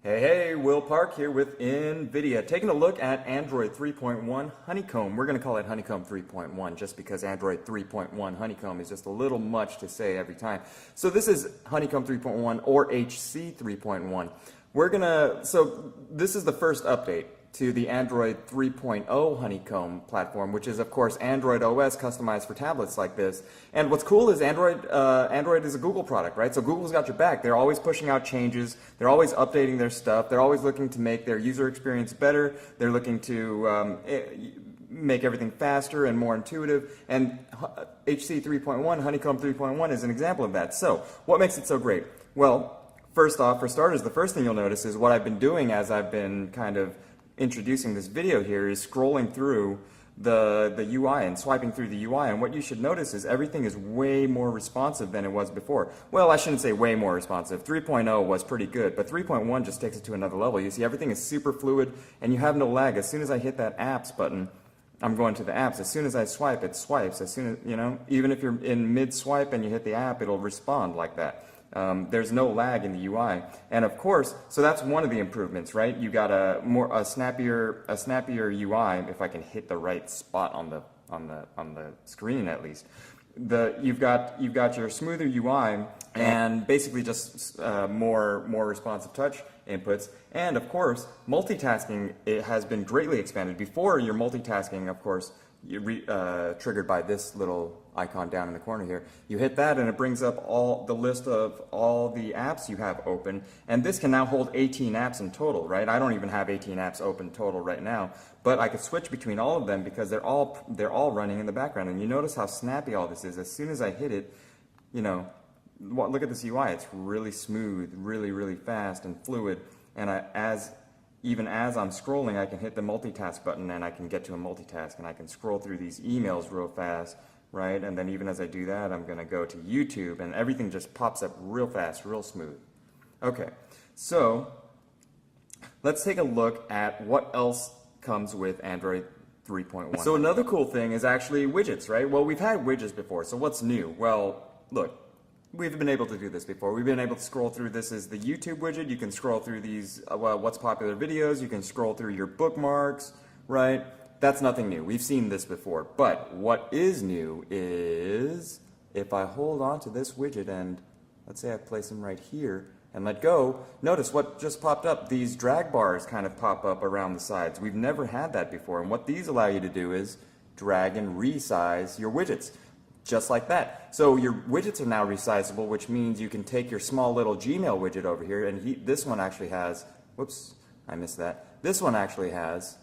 Hey, Will Park here with Nvidia, taking a look at Android 3.1 Honeycomb. We're going to call it Honeycomb 3.1 just because Android 3.1 Honeycomb is just a little much to say every time. So this is Honeycomb 3.1 or HC 3.1. So this is the first update to the Android 3.0 Honeycomb platform, which is of course Android OS customized for tablets like this. And what's cool is Android is a Google product, right? So Google's got your back. They're always pushing out changes. They're always updating their stuff. They're always looking to make their user experience better. They're looking to make everything faster and more intuitive. And HC 3.1, Honeycomb 3.1 is an example of that. So what makes it so great? Well, first off, for starters, the first thing you'll notice is what I've been doing as I've been kind of introducing this video here is scrolling through the UI and swiping through the UI, and what you should notice is everything is way more responsive than it was before. Well, I shouldn't say way more responsive. 3.0 was pretty good, but 3.1 just takes it to another level. You see, everything is super fluid and you have no lag. As soon as I hit that apps button, I'm going to the apps. As soon as I swipe, it swipes. As soon as, even if you're in mid-swipe and you hit the app, it'll respond like that. There's no lag in the UI, and of course, so that's one of the improvements, right? You got a snappier UI. If I can hit the right spot on the screen at least. You've got your smoother UI and basically just more responsive touch inputs, and of course, multitasking, it has been greatly expanded. Before, your multitasking, of course, triggered by this little icon down in the corner here. You hit that and it brings up the list of all the apps you have open, and this can now hold 18 apps in total, right? I don't even have 18 apps open total right now, but I could switch between all of them because they're all running in the background. And you notice how snappy all this is. As soon as I hit it, look at this UI. It's really smooth, really fast and fluid, and even as I'm scrolling, I can hit the multitask button and I can get to a multitask, and I can scroll through these emails real fast, right? And then even as I do that, I'm going to go to YouTube, and everything just pops up real fast, real smooth. Okay, so let's take a look at what else comes with Android 3.1. So another cool thing is actually widgets, right? Well, we've had widgets before, so what's new? Well, look. We've been able to do this before. We've been able to scroll through. This is the YouTube widget. You can scroll through these, what's popular videos. You can scroll through your bookmarks, right? That's nothing new. We've seen this before. But what is new is if I hold on to this widget and let's say I place them right here and let go, notice what just popped up. These drag bars kind of pop up around the sides. We've never had that before. And what these allow you to do is drag and resize your widgets. Just like that. So your widgets are now resizable, which means you can take your small little Gmail widget over here, and this one actually has, whoops, I missed that. This one actually has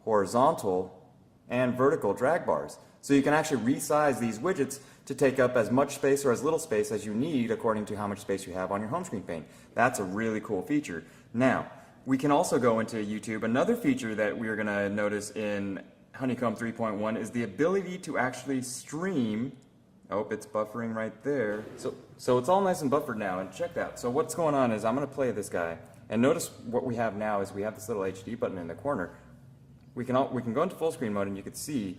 horizontal and vertical drag bars. So you can actually resize these widgets to take up as much space or as little space as you need according to how much space you have on your home screen pane. That's a really cool feature. Now, we can also go into YouTube. Another feature that we're going to notice in Honeycomb 3.1 is the ability to actually stream. Oh, it's buffering right there. So it's all nice and buffered now, and check that. So what's going on is I'm going to play this guy, and notice what we have now is we have this little HD button in the corner. We can go into full screen mode, and you can see,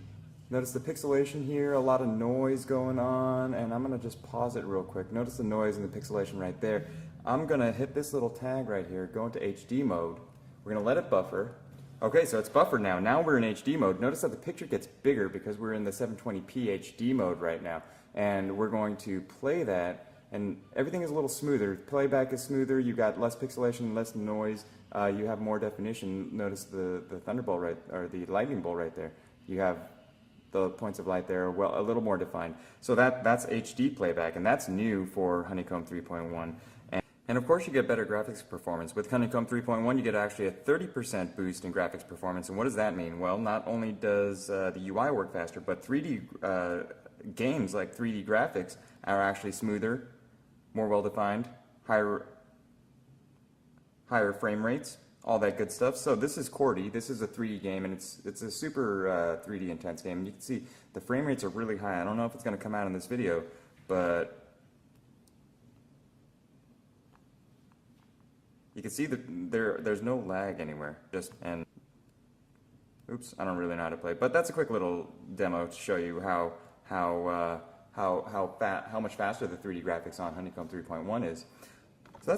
notice the pixelation here, a lot of noise going on, and I'm going to just pause it real quick. Notice the noise and the pixelation right there. I'm going to hit this little tag right here, go into HD mode. We're going to let it buffer. Okay, so it's buffered now. Now we're in HD mode. Notice that the picture gets bigger because we're in the 720p HD mode right now. And we're going to play that, and everything is a little smoother. Playback is smoother. You've got less pixelation, less noise. You have more definition. Notice the thunderbolt right, or the lightning bolt right there. You have the points of light there, well, a little more defined. So that's HD playback, and that's new for Honeycomb 3.1. And of course you get better graphics performance. With Honeycomb 3.1 you get actually a 30% boost in graphics performance. And what does that mean? Well, not only does the UI work faster, but 3D games like 3D graphics are actually smoother, more well-defined, higher frame rates, all that good stuff. So this is QWERTY. This is a 3D game, and it's a super 3D intense game. And you can see the frame rates are really high. I don't know if it's going to come out in this video, but you can see that there's no lag anywhere. Oops, I don't really know how to play, but that's a quick little demo to show you how much faster the 3D graphics on Honeycomb 3.1 is. So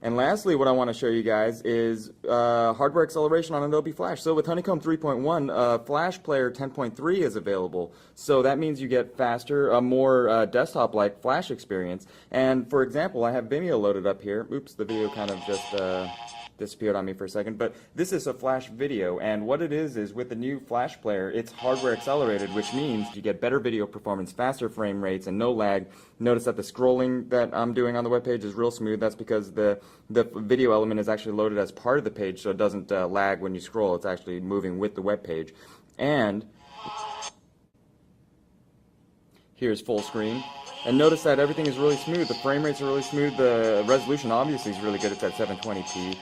And lastly, what I want to show you guys is hardware acceleration on Adobe Flash. So with Honeycomb 3.1, Flash Player 10.3 is available. So that means you get faster, a more desktop-like Flash experience. And for example, I have Vimeo loaded up here. Oops, the video kind of just disappeared on me for a second. But this is a Flash video, and what it is with the new Flash Player, it's hardware accelerated, which means you get better video performance, faster frame rates, and no lag. Notice that the scrolling that I'm doing on the web page is real smooth. That's because the video element is actually loaded as part of the page, so it doesn't lag when you scroll. It's actually moving with the web page. And here's full screen. And notice that everything is really smooth. The frame rates are really smooth. The resolution obviously is really good. It's at 720p.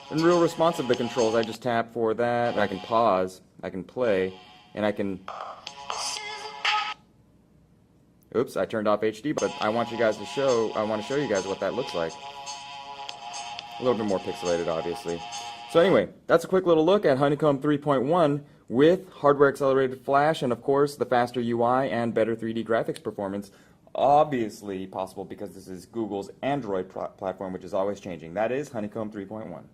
And real responsive, the controls. I just tap for that. I can pause, I can play, and I can... Oops, I turned off HD, but I want to show you guys what that looks like. A little bit more pixelated, obviously. So anyway, that's a quick little look at Honeycomb 3.1 with hardware accelerated Flash and of course the faster UI and better 3D graphics performance. Obviously possible because this is Google's Android platform, which is always changing. That is Honeycomb 3.1.